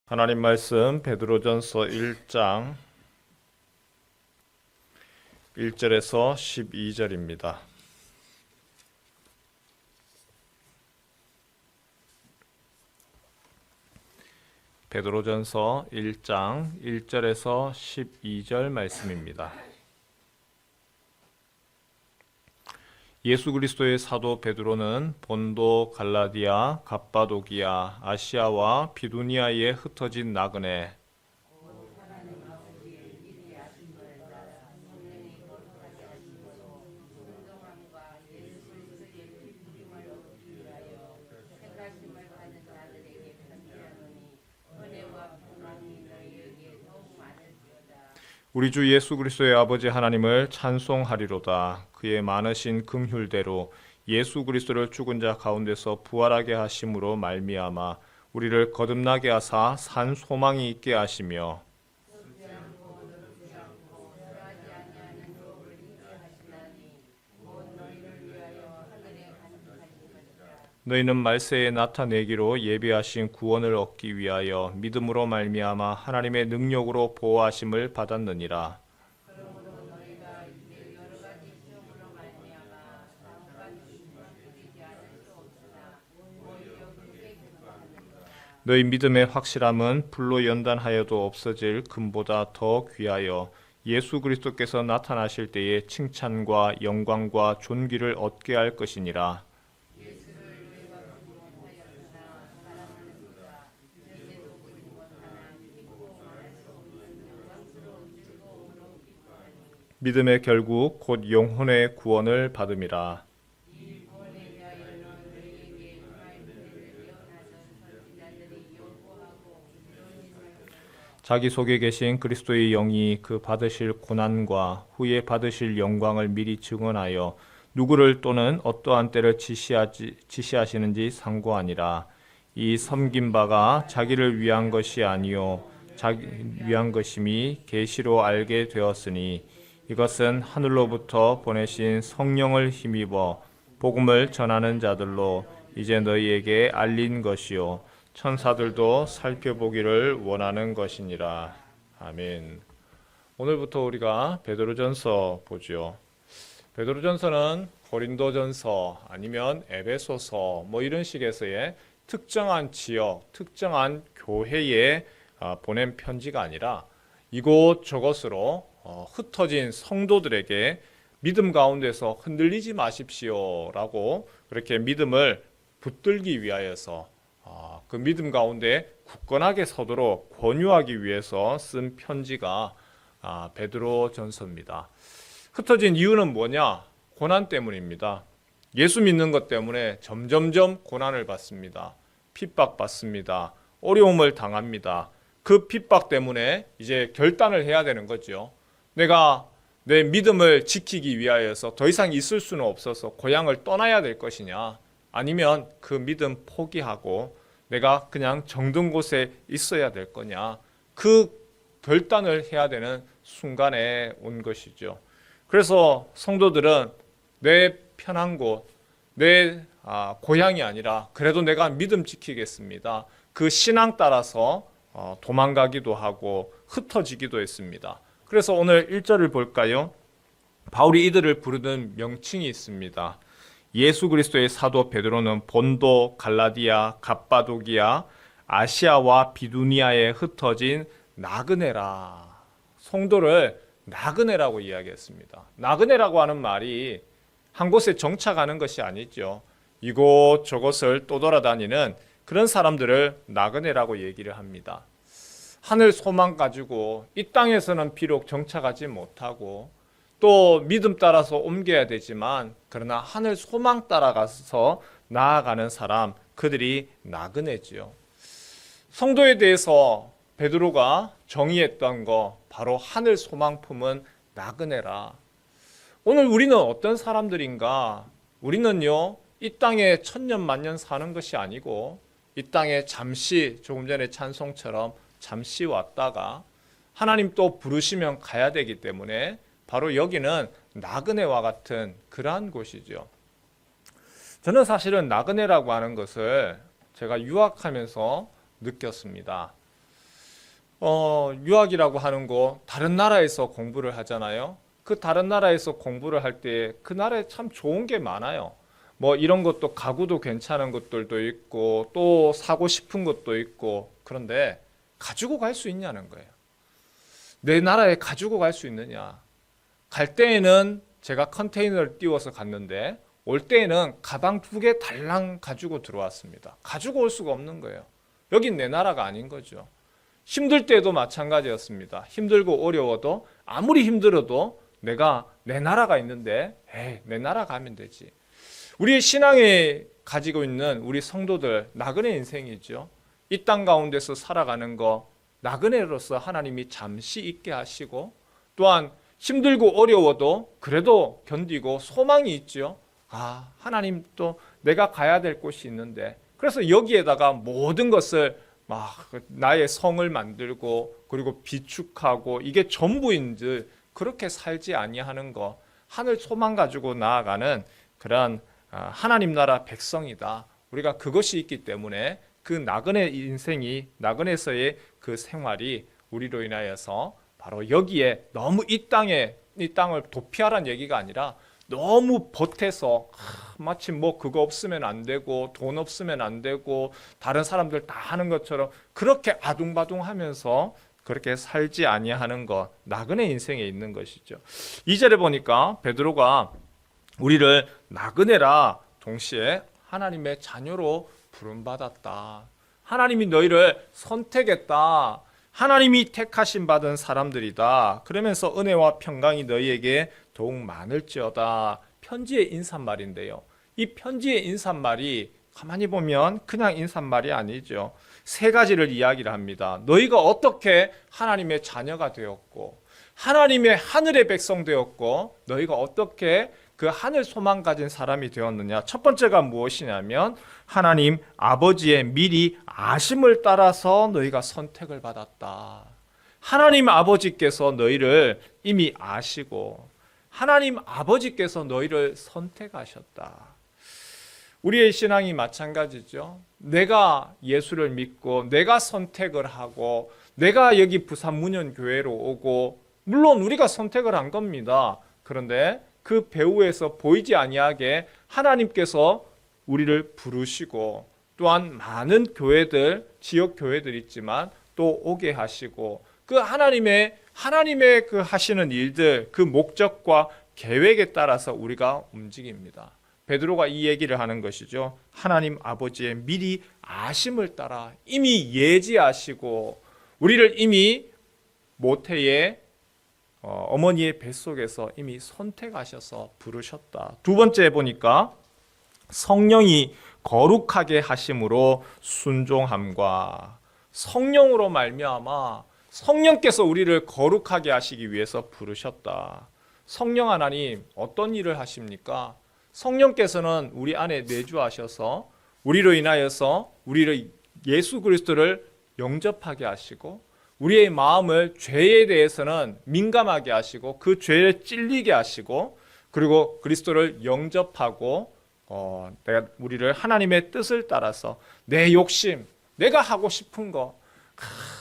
하나님 말씀 베드로전서 1장 1절에서 12절입니다. 베드로전서 1장 1절에서 12절 말씀입니다. 예수 그리스도의 사도 베드로는 본도, 갈라디아, 갑바도기아, 아시아와 비두니아에 흩어진 나그네 우리 주 예수 그리스도의 아버지 하나님을 찬송하리로다. 그의 많으신 긍휼대로 예수 그리스도를 죽은 자 가운데서 부활하게 하심으로 말미암아 우리를 거듭나게 하사 산 소망이 있게 하시며 너희는 말세에 나타내기로 예비하신 구원을 얻기 위하여 믿음으로 말미암아 하나님의 능력으로 보호하심을 받았느니라. 너희 믿음의 확실함은 불로 연단하여도 없어질 금보다 더 귀하여 예수 그리스도께서 나타나실 때에 칭찬과 영광과 존귀를 얻게 할 것이니라. 믿음의 결국 곧 영혼의 구원을 받음이라. 자기 속에 계신 그리스도의 영이 그 받으실 고난과 후에 받으실 영광을 미리 증언하여 누구를 또는 어떠한 때를 지시하시는지 상고하니라. 이 섬긴 바가 자기를 위한 것이 아니요 자기 위한 것임이 계시로 알게 되었으니 이것은 하늘로부터 보내신 성령을 힘입어 복음을 전하는 자들로 이제 너희에게 알린 것이요 천사들도 살펴보기를 원하는 것이니라. 아멘. 오늘부터 우리가 베드로전서 보죠. 베드로전서는 고린도전서 아니면 에베소서 뭐 이런 식에서의 특정한 지역, 특정한 교회에 보낸 편지가 아니라 이곳저곳으로 흩어진 성도들에게 믿음 가운데서 흔들리지 마십시오라고 그렇게 믿음을 붙들기 위하여서 그 믿음 가운데 굳건하게 서도록 권유하기 위해서 쓴 편지가 베드로전서입니다. 흩어진 이유는 뭐냐? 고난 때문입니다. 예수 믿는 것 때문에 점점점 고난을 받습니다. 핍박받습니다. 어려움을 당합니다. 그 핍박 때문에 이제 결단을 해야 되는 거죠. 내가 내 믿음을 지키기 위하여서 더 이상 있을 수는 없어서 고향을 떠나야 될 것이냐, 아니면 그 믿음 포기하고 내가 그냥 정든 곳에 있어야 될 거냐, 그 결단을 해야 되는 순간에 온 것이죠. 그래서 성도들은 내 편한 곳, 내 고향이 아니라 그래도 내가 믿음 지키겠습니다. 그 신앙 따라서 도망가기도 하고 흩어지기도 했습니다. 그래서 오늘 1절을 볼까요? 바울이 이들을 부르는 명칭이 있습니다. 예수 그리스도의 사도 베드로는 본도, 갈라디아, 갑바도기아, 아시아와 비두니아에 흩어진 나그네라. 성도를 나그네라고 이야기했습니다. 나그네라고 하는 말이 한 곳에 정착하는 것이 아니죠. 이곳저곳을 떠돌아다니는 그런 사람들을 나그네라고 얘기를 합니다. 하늘 소망 가지고 이 땅에서는 비록 정착하지 못하고 또 믿음 따라서 옮겨야 되지만 그러나 하늘 소망 따라가서 나아가는 사람, 그들이 나그네지요. 성도에 대해서 베드로가 정의했던 거 바로 하늘 소망 품은 나그네라. 오늘 우리는 어떤 사람들인가? 우리는요, 이 땅에 천년 만년 사는 것이 아니고 이 땅에 잠시, 조금 전에 찬송처럼 잠시 왔다가 하나님 또 부르시면 가야 되기 때문에 바로 여기는 나그네와 같은 그러한 곳이죠. 저는 사실은 나그네라고 하는 것을 제가 유학하면서 느꼈습니다. 유학이라고 하는 거 다른 나라에서 공부를 하잖아요. 그 다른 나라에서 공부를 할 때 그 나라에 참 좋은 게 많아요. 뭐 이런 것도 가구도 괜찮은 것들도 있고 또 사고 싶은 것도 있고 그런데 가지고 갈 수 있냐는 거예요. 내 나라에 가지고 갈 수 있느냐. 갈 때에는 제가 컨테이너를 띄워서 갔는데 올 때에는 가방 2개 달랑 가지고 들어왔습니다. 가지고 올 수가 없는 거예요. 여긴 내 나라가 아닌 거죠. 힘들 때도 마찬가지였습니다. 힘들고 어려워도 아무리 힘들어도 내가 내 나라가 있는데 내 나라 가면 되지. 우리의 신앙에 가지고 있는 우리 성도들 나그네 인생이죠. 이 땅 가운데서 살아가는 거 나그네로서 하나님이 잠시 있게 하시고 또한 힘들고 어려워도 그래도 견디고 소망이 있죠. 하나님 또 내가 가야 될 곳이 있는데 그래서 여기에다가 모든 것을 막 나의 성을 만들고 그리고 비축하고 이게 전부인들 그렇게 살지 아니하는 거 하늘 소망 가지고 나아가는 그런 하나님 나라 백성이다. 우리가 그것이 있기 때문에 그 나그네 인생이 나그네에서의 그 생활이 우리로 인하여서 바로 여기에 너무 이 땅을 도피하라는 얘기가 아니라 너무 보태서 마치 뭐 그거 없으면 안 되고 돈 없으면 안 되고 다른 사람들 다 하는 것처럼 그렇게 아둥바둥하면서 그렇게 살지 아니하는 것 나그네 인생에 있는 것이죠. 2절에 보니까 베드로가 우리를 나그네라 동시에 하나님의 자녀로 부름받았다. 하나님이 너희를 선택했다. 하나님이 택하심 받은 사람들이다. 그러면서 은혜와 평강이 너희에게 더욱 많을지어다. 편지의 인사말인데요. 이 편지의 인사말이 가만히 보면 그냥 인사말이 아니죠. 3가지를 이야기를 합니다. 너희가 어떻게 하나님의 자녀가 되었고 하나님의 하늘의 백성 되었고 너희가 어떻게 그 하늘 소망 가진 사람이 되었느냐. 첫 번째가 무엇이냐면 하나님 아버지의 미리 아심을 따라서 너희가 선택을 받았다. 하나님 아버지께서 너희를 이미 아시고 하나님 아버지께서 너희를 선택하셨다. 우리의 신앙이 마찬가지죠. 내가 예수를 믿고 내가 선택을 하고 내가 여기 부산 문현교회로 오고 물론 우리가 선택을 한 겁니다. 그런데 그 배후에서 보이지 아니하게 하나님께서 우리를 부르시고 또한 많은 교회들, 지역 교회들 있지만 또 오게 하시고 그 하나님의 그 하시는 일들, 그 목적과 계획에 따라서 우리가 움직입니다. 베드로가 이 얘기를 하는 것이죠. 하나님 아버지의 미리 아심을 따라 이미 예지하시고 우리를 이미 모태의 어머니의 뱃속에서 이미 선택하셔서 부르셨다. 2번째 보니까 성령이 거룩하게 하심으로 순종함과 성령으로 말미암아 성령께서 우리를 거룩하게 하시기 위해서 부르셨다. 성령 하나님 어떤 일을 하십니까? 성령께서는 우리 안에 내주하셔서 우리로 인하여서 우리를 예수 그리스도를 영접하게 하시고 우리의 마음을 죄에 대해서는 민감하게 하시고 그 죄에 찔리게 하시고 그리고 그리스도를 영접하고 내가 우리를 하나님의 뜻을 따라서 내 욕심, 내가 하고 싶은 거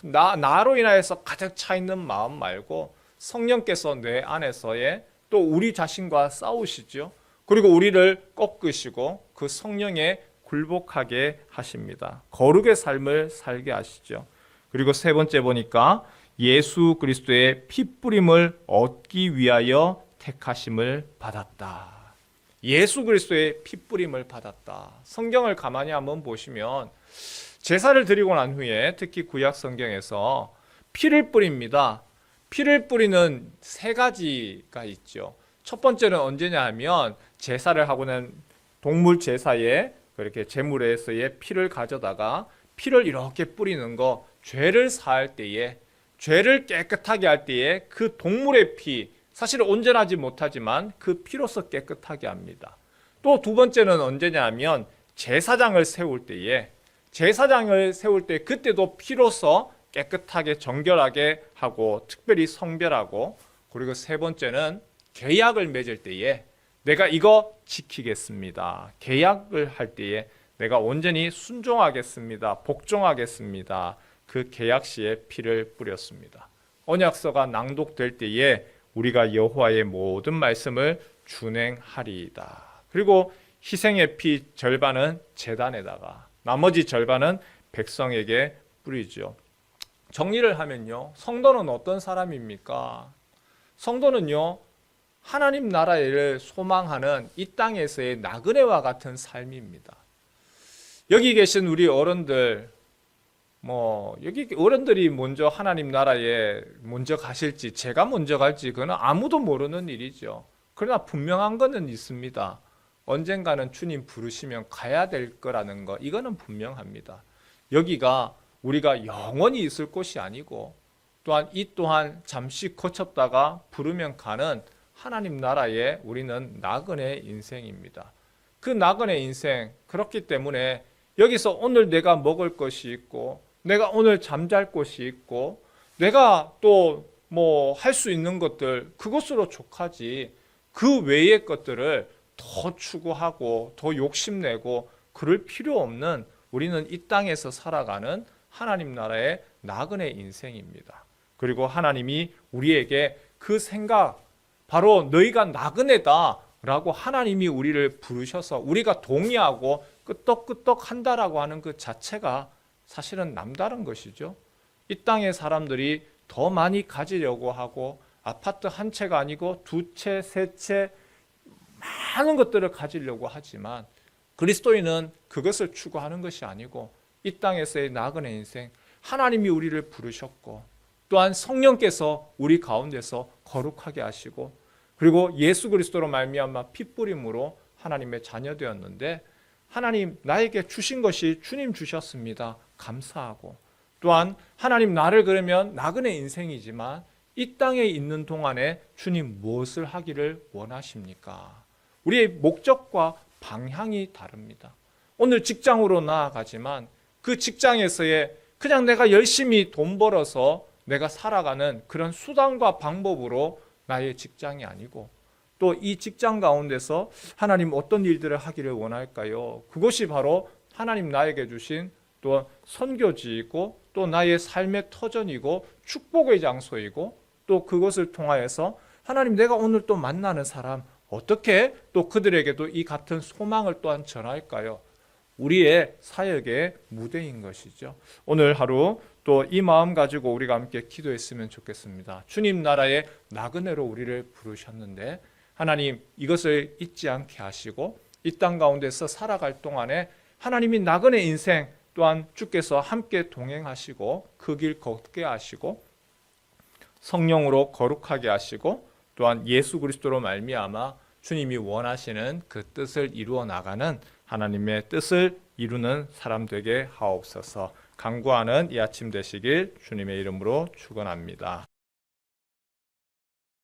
나로 인하여서 가득 차 있는 마음 말고 성령께서 내 안에서의 또 우리 자신과 싸우시죠. 그리고 우리를 꺾으시고 그 성령에 굴복하게 하십니다. 거룩의 삶을 살게 하시죠. 그리고 3번째 보니까 예수 그리스도의 핏뿌림을 얻기 위하여 택하심을 받았다. 예수 그리스도의 핏뿌림을 받았다. 성경을 가만히 한번 보시면 제사를 드리고 난 후에 특히 구약 성경에서 피를 뿌립니다. 피를 뿌리는 3가지가 있죠. 첫 번째는 언제냐 하면 제사를 하고 난 동물 제사에 그렇게 제물에서의 피를 가져다가 피를 이렇게 뿌리는 거 죄를 사할 때에 죄를 깨끗하게 할 때에 그 동물의 피 사실 온전하지 못하지만 그 피로서 깨끗하게 합니다. 또 2번째는 언제냐 하면 제사장을 세울 때에 그때도 피로서 깨끗하게 정결하게 하고 특별히 성별하고 그리고 3번째는 계약을 맺을 때에 내가 이거 지키겠습니다. 계약을 할 때에 내가 온전히 순종하겠습니다. 복종하겠습니다. 그 계약시에 피를 뿌렸습니다. 언약서가 낭독될 때에 우리가 여호와의 모든 말씀을 준행하리이다. 그리고 희생의 피 절반은 제단에다가 나머지 절반은 백성에게 뿌리죠. 정리를 하면요, 성도는 어떤 사람입니까? 성도는요, 하나님 나라를 소망하는 이 땅에서의 나그네와 같은 삶입니다. 여기 계신 우리 어른들, 여기 어른들이 먼저 하나님 나라에 먼저 가실지 제가 먼저 갈지 그건 아무도 모르는 일이죠. 그러나 분명한 거는 있습니다. 언젠가는 주님 부르시면 가야 될 거라는 거, 이거는 분명합니다. 여기가 우리가 영원히 있을 곳이 아니고 또한 이 또한 잠시 거쳤다가 부르면 가는 하나님 나라에 우리는 나그네 인생입니다. 그 나그네 인생, 그렇기 때문에 여기서 오늘 내가 먹을 것이 있고 내가 오늘 잠잘 곳이 있고 내가 또 할 수 있는 것들, 그것으로 족하지 그 외의 것들을 더 추구하고 더 욕심내고 그럴 필요 없는 우리는 이 땅에서 살아가는 하나님 나라의 나그네 인생입니다. 그리고 하나님이 우리에게 그 생각, 바로 너희가 나그네다 라고 하나님이 우리를 부르셔서 우리가 동의하고 끄떡끄떡 한다라고 하는 그 자체가 사실은 남다른 것이죠. 이 땅의 사람들이 더 많이 가지려고 하고 아파트 한 채가 아니고 두 채, 세 채 많은 것들을 가지려고 하지만 그리스도인은 그것을 추구하는 것이 아니고 이 땅에서의 나그네 인생, 하나님이 우리를 부르셨고 또한 성령께서 우리 가운데서 거룩하게 하시고 그리고 예수 그리스도로 말미암아 핏부림으로 하나님의 자녀 되었는데 하나님 나에게 주신 것이 주님 주셨습니다. 감사하고 또한 하나님 나를 그러면 나그네 인생이지만 이 땅에 있는 동안에 주님 무엇을 하기를 원하십니까? 우리의 목적과 방향이 다릅니다. 오늘 직장으로 나아가지만 그 직장에서의 그냥 내가 열심히 돈 벌어서 내가 살아가는 그런 수단과 방법으로 나의 직장이 아니고 또 이 직장 가운데서 하나님 어떤 일들을 하기를 원할까요? 그것이 바로 하나님 나에게 주신 또 선교지이고 또 나의 삶의 터전이고 축복의 장소이고 또 그것을 통하여서 하나님 내가 오늘 또 만나는 사람 어떻게 또 그들에게도 이 같은 소망을 또한 전할까요? 우리의 사역의 무대인 것이죠. 오늘 하루 또 이 마음 가지고 우리가 함께 기도했으면 좋겠습니다. 주님 나라의 나그네로 우리를 부르셨는데 하나님 이것을 잊지 않게 하시고 이 땅 가운데서 살아갈 동안에 하나님이 나그네 인생 또한 주께서 함께 동행하시고 그 길 걷게 하시고 성령으로 거룩하게 하시고 또한 예수 그리스도로 말미암아 주님이 원하시는 그 뜻을 이루어 나가는 하나님의 뜻을 이루는 사람 되게 하옵소서. 간구하는 이 아침 되시길 주님의 이름으로 축원합니다.